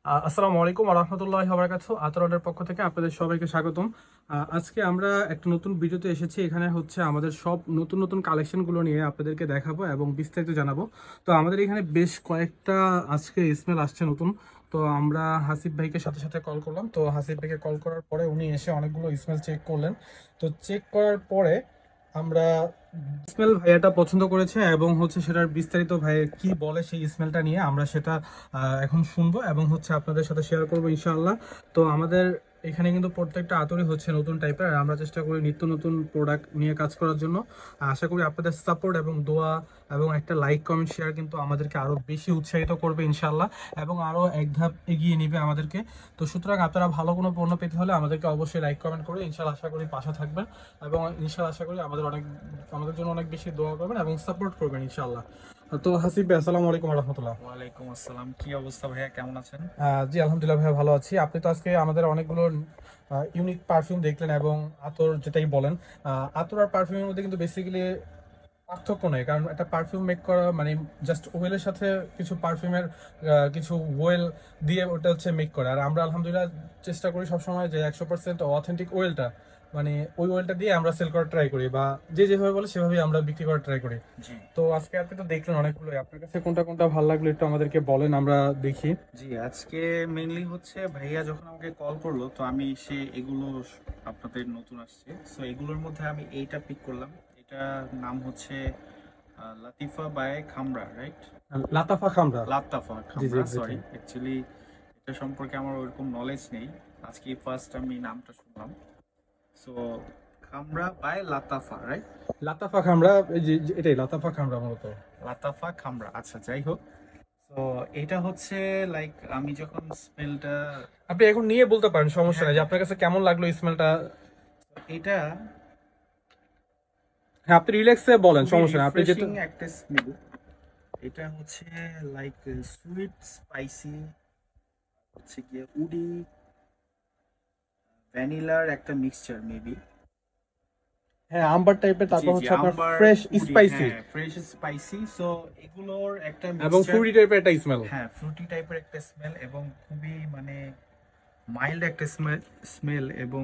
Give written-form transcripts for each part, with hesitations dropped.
আসসালামু আলাইকুম ওয়া রাহমাতুল্লাহি ওয়া বারাকাতুহু। আতরানের পক্ষ থেকে আপনাদের সবাইকে স্বাগতম। আজকে আমরা একটা নতুন ভিডিওতে এসেছি। এখানে হচ্ছে আমাদের সব নতুন নতুন কালেকশনগুলো নিয়ে আপনাদেরকে দেখাবো এবং বিস্তারিত জানাবো। তো আমাদের এখানে বেশ কয়েকটা আজকে স্মেল আসছে নতুন। তো আমরা হাসিব ভাইকে সাথে সাথে কল করলাম। তো হাসিব ভাইকে কল করার পরে উনি এসে অনেকগুলো স্মেল চেক করলেন। তো চেক করার পরে আমরা স্মেল ভাইয়াটা পছন্দ করেছে এবং হচ্ছে সেটার বিস্তারিত ভাই কি বলে সেই স্মেলটা নিয়ে আমরা সেটা এখন শুনবো এবং হচ্ছে আপনাদের সাথে শেয়ার করবো ইনশাআল্লাহ। তো আমাদের এখানে কিন্তু প্রত্যেকটা আতরই হচ্ছে নতুন টাইপের, আর আমরা চেষ্টা করি নিত্য নতুন প্রোডাক্ট নিয়ে কাজ করার জন্য। আশা করি আপনাদের সাপোর্ট এবং দোয়া এবং একটা লাইক কমেন্ট শেয়ার কিন্তু আমাদেরকে আরো বেশি উৎসাহিত করবে ইনশাআল্লাহ, এবং আরো এক ধাপ এগিয়ে নিবে আমাদেরকে। তো সুতরাং আপনারা ভালো কোনো পণ্য পেতে হলে আমাদেরকে অবশ্যই লাইক কমেন্ট করে ইনশাআল্লাহ আশা করি পাশে থাকবেন, এবং ইনশাআল্লাহ আশা করি আমাদের জন্য অনেক বেশি দোয়া করবেন এবং সাপোর্ট করবেন ইনশাআল্লাহ। তো হাসিব ভাই, আসসালামু আলাইকুম ওয়া রাহমাতুল্লাহ। ওয়ালাইকুম আসসালাম। কি অবস্থা ভাইয়া, কেমন আছেন? জি আলহামদুলিল্লাহ ভাইয়া, ভালো আছি। আপনি তো আজকে আমাদের অনেকগুলো ইউনিক পারফিউম দেখলেন এবং আতর যেটাই বলেন, আতর আর পারফিউমের মধ্যে কিন্তু বেসিক্যালি পার্থক্য নেই, কারণ একটা পারফিউম মেক করা মানে জাস্ট ওয়েলের সাথে কিছু পারফিউমের কিছু ওয়েল দিয়ে ওটা হচ্ছে মেক করা। আর আমরা আলহামদুলিল্লাহ চেষ্টা করি সবসময় যে 100% অথেন্টিক ওয়েলটা, মানে ওই ওয়েলটা দিয়ে আমরা সেল করার ট্রাই করি, বা যে যেভাবে বলে সেভাবেই আমরা বিক্রি করার ট্রাই করি। জি তো আজকে আপনি তো দেখলেন অনেকগুলো, আপনার কাছে কোনটা কোনটা ভালো লাগলো একটু আমাদেরকে বলেন, আমরা দেখি। জি, আজকে মেইনলি হচ্ছে ভাইয়া যখন আমাকে কল করলো তো আমি সে এগুলো আপনাদের নতুন আসছে, সো এগুলোর মধ্যে আমি এইটা পিক করলাম। এটা নাম হচ্ছে Lattafa by Khamrah, right? Lattafa Khamrah. Lattafa জি জি খামরা, এক্স্যাক্টলি। সরি, অ্যাকচুয়ালি এটা সম্পর্কে আমার ওরকম নলেজ নেই, আজকে ফার্স্ট আমি নামটা শুনলাম। So Khamrah by Lattafa, right? Lattafa Khamrah, এই যে এটাই লাতাফা খামরা মূলত। লাতাফা খামরা, আচ্ছা, যাই হোক। তো এটা হচ্ছে লাইক আমি যখন স্মেলটা, আপনি এখন নিয়ে বলতে পারেন, সমস্যা হ্যাঁ নেই, যে হ্যাঁ, আপনার কাছে কেমন লাগলো স্মেলটা। এটা হ্যাঁ, আপনি রিল্যাক্সে বলেন, খুবই সমস্যা নেই, আপনি যেটা। রিফ্রেশিং একটা স্মেল। এটা হচ্ছে লাইক সুইট স্পাইসি, হচ্ছে গিয়ে উডি ভ্যানিলার একটা মিক্সচার মেবি। হ্যাঁ, আম্বার টাইপের, জি তারপর জি, হচ্ছে আপনার আম্বার, ফ্রেশ উডি, স্পাইসি হ্যাঁ, ফ্রেশ স্পাইসি। সো এগুলোর একটা এবং মিক্সচার। ফ্রুটি টাইপের একটা স্মেল। হ্যাঁ, ফ্রুটি টাইপের একটা স্মেল এবং খুবই মানে মাইল্ড একটা স্মেল এবং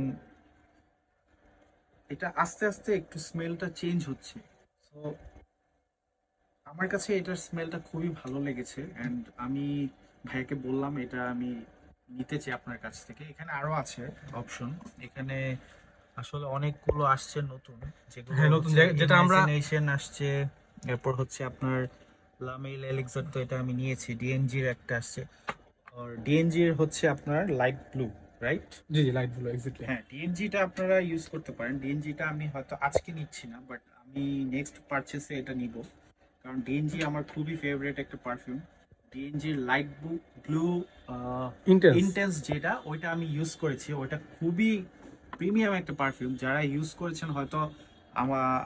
এটা আস্তে আস্তে একটু স্মেলটা চেঞ্জ হচ্ছে। সো আমার কাছে এটার স্মেলটা খুবই ভালো লেগেছে অ্যান্ড আমি ভাইয়াকে বললাম এটা আমি নিতে চাই আপনার কাছ থেকে। এখানে আরো আছে অপশন, এখানে আসলে অনেকগুলো আসছে নতুন, যেগুলো হ্যাঁ, নতুন হচ্ছে যেটা আমরা। ইমাজিনেশন আসছে, এরপর হচ্ছে আপনার লামেল এলিক্সার, তো এটা আমি নিয়েছি। ডিএনজির একটা আসছে, আর ডিএনজির হচ্ছে আপনার লাইট ব্লু, রাইট? জি জি, লাইট ব্লু এক্স্যাক্টলি। হ্যাঁ, ডিএনজিটা আপনারা ইউজ করতে পারেন। ডিএনজিটা আমি হয়তো আজকে নিচ্ছি না, বাট আমি নেক্সট পারচেসে এটা নিব, কারণ ডিএনজি আমার খুবই ফেভারিট একটা পারফিউম। ডিএনজির light blue blue intense. Intense, যেটা ওইটা আমি ইউজ করেছি, ওইটা খুবই প্রিমিয়াম একটা পারফিউম। যারা ইউজ করেছেন হয়তো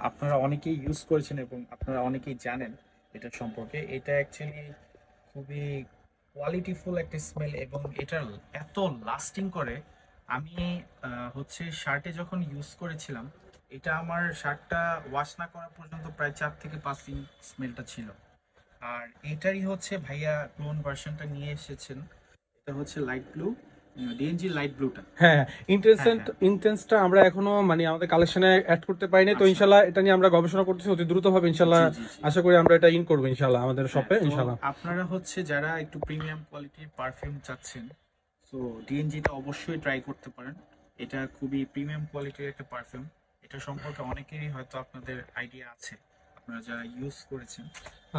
আপনারা অনেকেই ইউজ করেছেন এবং আপনারা অনেকেই জানেন এটা সম্পর্কে। এটা অ্যাকচুয়ালি খুবই কোয়ালিটিফুল একটা স্মেল এবং এটা এত লাস্টিং করে। আমি হচ্ছে শার্টে যখন ইউজ করেছিলাম, এটা আমার শার্টটা ওয়াশ না করা পর্যন্ত প্রায় 4 থেকে 5 দিন স্মেলটা ছিল। আর এটারই হচ্ছে ভাইয়া ক্লোন ভার্সনটা নিয়ে এসেছেন, এটা হচ্ছে লাইট ব্লু, ডিএনজি লাইট ব্লুটা। হ্যাঁ, হ্যাঁ হ্যাঁ, ইন্টেন্সটা আমরা এখনো মানে আমাদের কালেকশনে অ্যাড করতে পারিনি। তো আচ্ছা, ইনশাল্লাহ এটা নিয়ে আমরা গবেষণা করতেছি অতি দ্রুত হবে ইনশাল্লাহ। জি জি জি। আশা করি আমরা এটা ইন করবো ইনশাল্লাহ আমাদের হ্যাঁ, শপে তো ইনশাল্লাহ। আপনারা হচ্ছে যারা একটু প্রিমিয়াম কোয়ালিটির পারফিউম চাচ্ছেন, সো ডিএনজিটা অবশ্যই ট্রাই করতে পারেন। এটা খুবই প্রিমিয়াম কোয়ালিটির একটা পারফিউম। এটা সম্পর্কে অনেকেরই হয়তো আপনাদের আইডিয়া আছে, আপনারা যারা ইউজ করেছেন।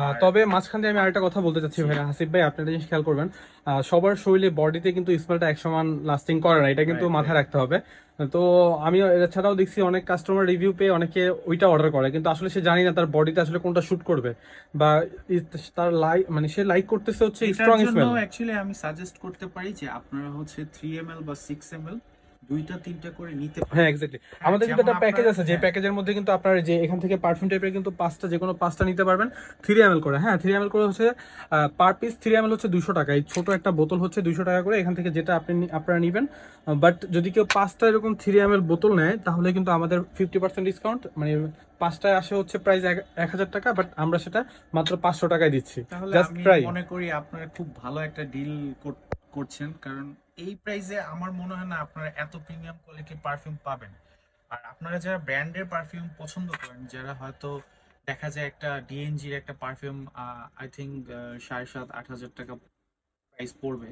আর তবে মাঝখান দিয়ে আমি আরেকটা কথা বলতে চাচ্ছি জি, ভাই, হাসিফ ভাই, আপনার একটা জিনিস খেয়াল করবেন। সবার শরীরে বডিতে কিন্তু স্মেলটা এক সমান লাস্টিং করে না, এটা কিন্তু রাইট মাথায় রাইট। রাখতে হবে। তো আমি এছাড়াও দেখছি অনেক কাস্টমার রিভিউ পেয়ে অনেকে ওইটা অর্ডার করে, কিন্তু আসলে সে জানি না তার বডিতে আসলে কোনটা শুট করবে, বা তার লাইক মানে সে লাইক করতেছে হচ্ছে এটার স্ট্রং জন্য স্মেল। অ্যাকচুয়ালি আমি সাজেস্ট করতে পারি যে আপনারা হচ্ছে 3 ml বা 6 ml দুইটা তিনটা করে নিতে হ্যাঁ পারেন। এক্স্যাক্টলি, হ্যাঁ, আমাদের কিন্তু যেমন একটা প্যাকেজ আপনার, আছে, যে হ্যাঁ, প্যাকেজের মধ্যে কিন্তু আপনার যে এখান থেকে পারফিউম টাইপের কিন্তু পাঁচটা, যে কোনো পাঁচটা নিতে পারবেন 3 ml করে। হ্যাঁ, 3 ml করে হচ্ছে পার পিস 3 ml হচ্ছে 200 টাকা। এই ছোট একটা বোতল হচ্ছে 200 টাকা করে, এখান থেকে যেটা আপনারা নেবেন। বাট যদি কেউ পাঁচটা এরকম 3 ml বোতল নেয় তাহলে কিন্তু আমাদের 50% ডিসকাউন্ট, মানে পাঁচটায় আসে হচ্ছে প্রাইস 1000 টাকা, বাট আমরা সেটা মাত্র 500 টাকায় দিচ্ছি। তাহলে জাস্ট আমি ট্রাই। মনে করি আপনারা খুব ভালো একটা ডিল করছেন, কারণ এই প্রাইসে আমার মনে হয় না আপনারা এত প্রিমিয়াম কোয়ালিটির পারফিউম পাবেন। আর আপনারা যারা ব্র্যান্ডের পারফিউম পছন্দ করেন, যারা হয়তো দেখা যায় একটা ডিএনজির একটা পারফিউম আই থিঙ্ক 7,500-8,000 টাকা প্রাইস পড়বে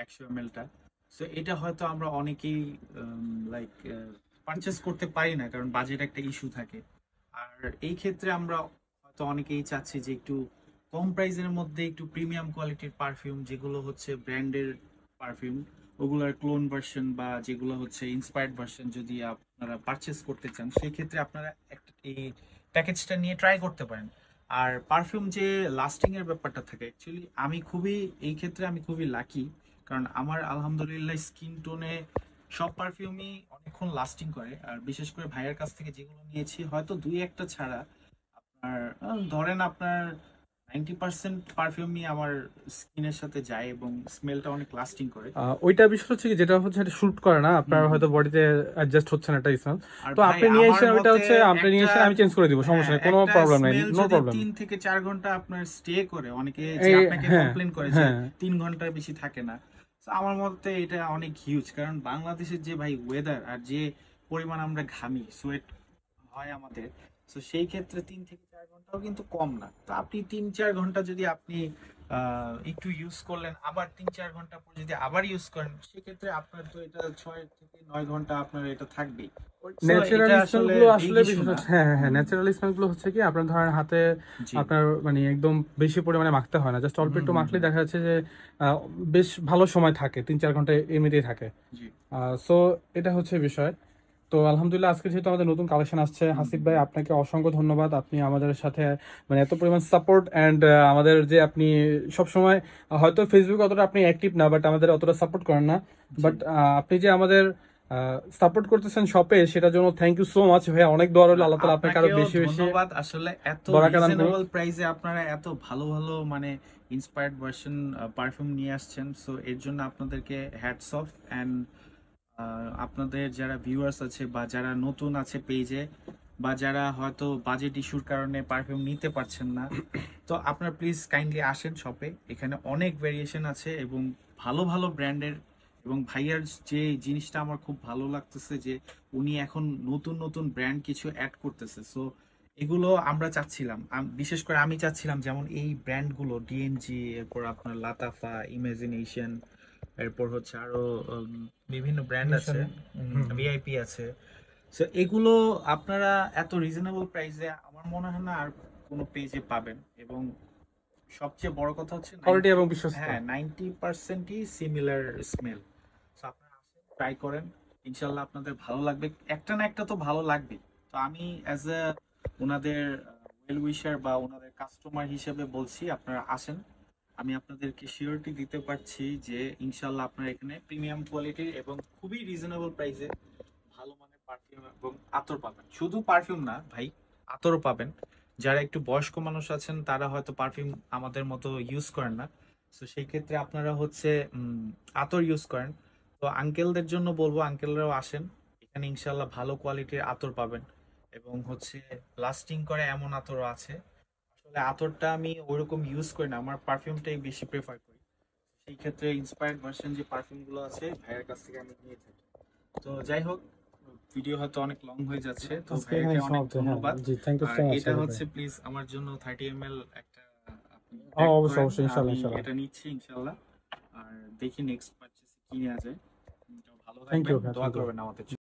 100 ml-টা। সো এটা হয়তো আমরা অনেকেই লাইক পারচেস করতে পারি না, কারণ বাজেট একটা ইস্যু থাকে। আর এই ক্ষেত্রে আমরা হয়তো অনেকেই চাচ্ছি যে একটু কম প্রাইসের মধ্যে একটু প্রিমিয়াম কোয়ালিটির পারফিউম, যেগুলো হচ্ছে ব্র্যান্ডের পারফিউম, ওগুলোর ক্লোন ভার্সন বা যেগুলো হচ্ছে ইন্সপায়ার্ড ভার্সন যদি আপনারা পারচেস করতে চান, সেই ক্ষেত্রে আপনারা একটা এই প্যাকেজটা নিয়ে ট্রাই করতে পারেন। আর পারফিউম যে লাস্টিং এর ব্যাপারটা থাকে, অ্যাকচুয়ালি এই ক্ষেত্রে আমি খুবই লাকি, কারণ আমার আলহামদুলিল্লাহ স্কিন টোনে সব পারফিউমই অনেকক্ষণ লাস্টিং করে। আর বিশেষ করে ভাইয়ের কাছ থেকে যেগুলো নিয়েছি, হয়তো দুই একটা ছাড়া আপনার ধরেন আপনার 90% পারফিউমই আমার স্কিনের সাথে যায় এবং স্মেলটা অনেক লাস্টিং করে। ওইটা বিষয় হচ্ছে কি, যেটা হচ্ছে এটা শুট করে না, আপনার হুম। হয়তো বডিতে অ্যাডজাস্ট হচ্ছে না একটা স্মেল। আর তো ভাই আপনি নিয়ে আমার এসেছেন, ওইটা মতে হচ্ছে আপনি নিয়ে একটা এসেছেন, আমি চেঞ্জ করে দিব, সমস্যা নেই, কোনো একটা প্রবলেম নাই, স্মেল নো যদি প্রবলেম। 3 থেকে 4 ঘন্টা আপনার স্টে করে, অনেকে যে এই আপনাকে হ্যাঁ, কমপ্লেন করে যে হ্যাঁ, 3 ঘন্টার বেশি থাকে না। So আমার মতে এটা অনেক হিউজ, কারণ বাংলাদেশের যে ভাই ওয়েদার আর যে পরিমাণ আমরা ঘামি, সোয়েট হয় আমাদের, তো সেই ক্ষেত্রে 3 থেকে 4 ঘন্টাও কিন্তু কম না। তো আপনি 3-4 ঘন্টা যদি আপনি একটু ইউজ করলেন, আবার 3-4 ঘন্টা পর যদি আবার ইউজ করেন, সেক্ষেত্রে আপনার তো এটা 6 থেকে 9 ঘন্টা আপনার এটা থাকবেই। সো ন্যাচারাল এটা স্মেল আসলে গুলো বিগ আসলে ইস্যু বিষয় না। হচ্ছে, হ্যাঁ হ্যাঁ হ্যাঁ, হুম, ন্যাচারাল স্মেল গুলো হচ্ছে কি, আপনার ধরেন হাতে জি। আপনার মানে একদম বেশি পরিমাণে মাখতে হয় না, জাস্ট অল্প হুম, একটু হুম, মাখলে হুম, দেখা যাচ্ছে যে আহ, বেশ ভালো সময় থাকে, 3-4 ঘন্টা এমনিতেই থাকে। জি। সো এটা হচ্ছে বিষয়। তো আলহামদুলিল্লাহ, আজকে যেহেতু আমাদের নতুন কালেকশন আসছে, হুম, হাসিব হুম, ভাই হুম। আপনাকে অসংখ্য ধন্যবাদ, আপনি আমাদের সাথে মানে এত পরিমাণ সাপোর্ট অ্যান্ড আমাদের যে আপনি সব সময় হয়তো ফেসবুক অতটা আপনি অ্যাক্টিভ না, বাট আমাদের অতটা সাপোর্ট করেন না, জি। বাট আপনি যে আমাদের সাপোর্ট করতেছেন শপে, সেটার জন্য থ্যাংক ইউ সো মাচ ভাইয়া, অনেক দোয়া রইল, আল্লাহ তালা আপনাকে আরো আপনাকেও বেশি বেশি ধন্যবাদ। আসলে এত বরাকা দান করুক। রিজনেবল প্রাইসে আপনারা এত ভালো ভালো মানে ইন্সপায়ার্ড ভার্সন পারফিউম নিয়ে আসছেন, সো এর জন্য আপনাদেরকে হ্যাটস অফ। অ্যান্ড আপনাদের যারা ভিউয়ার্স আছে বা যারা নতুন আছে পেজে, বা যারা হয়তো বাজেট ইস্যুর কারণে পারফিউম নিতে পারছেন না, তো আপনারা প্লিজ কাইন্ডলি আসেন শপে। এখানে অনেক ভেরিয়েশন আছে এবং ভালো ভালো ব্র্যান্ডের। এবং ভাইয়ার যে জিনিসটা আমার খুব ভালো লাগতেছে যে উনি এখন নতুন নতুন ব্র্যান্ড কিছু অ্যাড করতেছে। সো এগুলো আমরা চাচ্ছিলাম, বিশেষ করে আমি চাচ্ছিলাম যেমন এই ব্র্যান্ডগুলো ডিএনজি, এরপর আপনার লাতাফা, ইমাজিনেশন, এরপর হচ্ছে আরো বিভিন্ন ব্র্যান্ড আছে, ভিআইপি আছে। সো এগুলো আপনারা এত রিজনেবল প্রাইসে আমার মনে হয় না আর কোনো পেজে পাবেন। এবং সবচেয়ে বড় কথা হচ্ছে কোয়ালিটি এবং বিশ্বস্ত। হ্যাঁ 90%ই সিমিলার স্মেল। সো আপনারা আসেন, ট্রাই করেন, ইনশাল্লাহ আপনাদের ভালো লাগবে, একটা না একটা তো ভালো লাগবে। তো আমি অ্যাজ এ ওনাদের ওয়েল উইশার বা ওনাদের কাস্টমার হিসেবে বলছি, আপনারা আসেন। আমি আপনাদেরকে শিওরিটি দিতে পারছি যে ইনশাল্লাহ আপনারা এখানে প্রিমিয়াম কোয়ালিটির এবং খুবই রিজনেবল প্রাইসে ভালো মানের পারফিউম এবং আতর পাবেন। শুধু পারফিউম না ভাই, আতরও পাবেন। যারা একটু বয়স্ক মানুষ আছেন, তারা হয়তো পারফিউম আমাদের মতো ইউজ করেন না, তো সেই ক্ষেত্রে আপনারা হচ্ছে আতর ইউজ করেন। তো আঙ্কেলদের জন্য বলবো, আঙ্কেলরাও আসেন, এখানে ইনশাল্লাহ ভালো কোয়ালিটির আতর পাবেন এবং হচ্ছে লাস্টিং করে এমন আতরও আছে। আসলে আতরটা আমি ওইরকম ইউজ করি না, আমার পারফিউমটাই বেশি প্রেফার করি। সেই ক্ষেত্রে ইন্সপায়ার্ড ভার্সন যে পারফিউম গুলো আছে ভাইয়ের কাছ থেকে আমি নিয়ে থাকি। তো যাই হোক, ভিডিও হয়তো অনেক লং হয়ে যাচ্ছে, তো আজকে এখানে ভাইয়াকে অনেক সমাপ্ত, হ্যাঁ ধন্যবাদ। জি, থ্যাংক ইউ আর সো মাচ এটা হাবিব ভাই। হচ্ছে প্লিজ আমার জন্য 30 ml একটা আপনি প্যাক অবশ্যই করেন, অবশ্যই, ইনশাল্লাহ আমি ইনশাল্লাহ। এটা নিচ্ছি ইনশাল্লাহ। আর দেখি নেক্সট পারচেস কি নেওয়া যায়। তো ভালো থ্যাংক থাকবেন, ইউ ভাই, দোয়া থ্যাংক ইউ। করবেন আমাদের জন্য।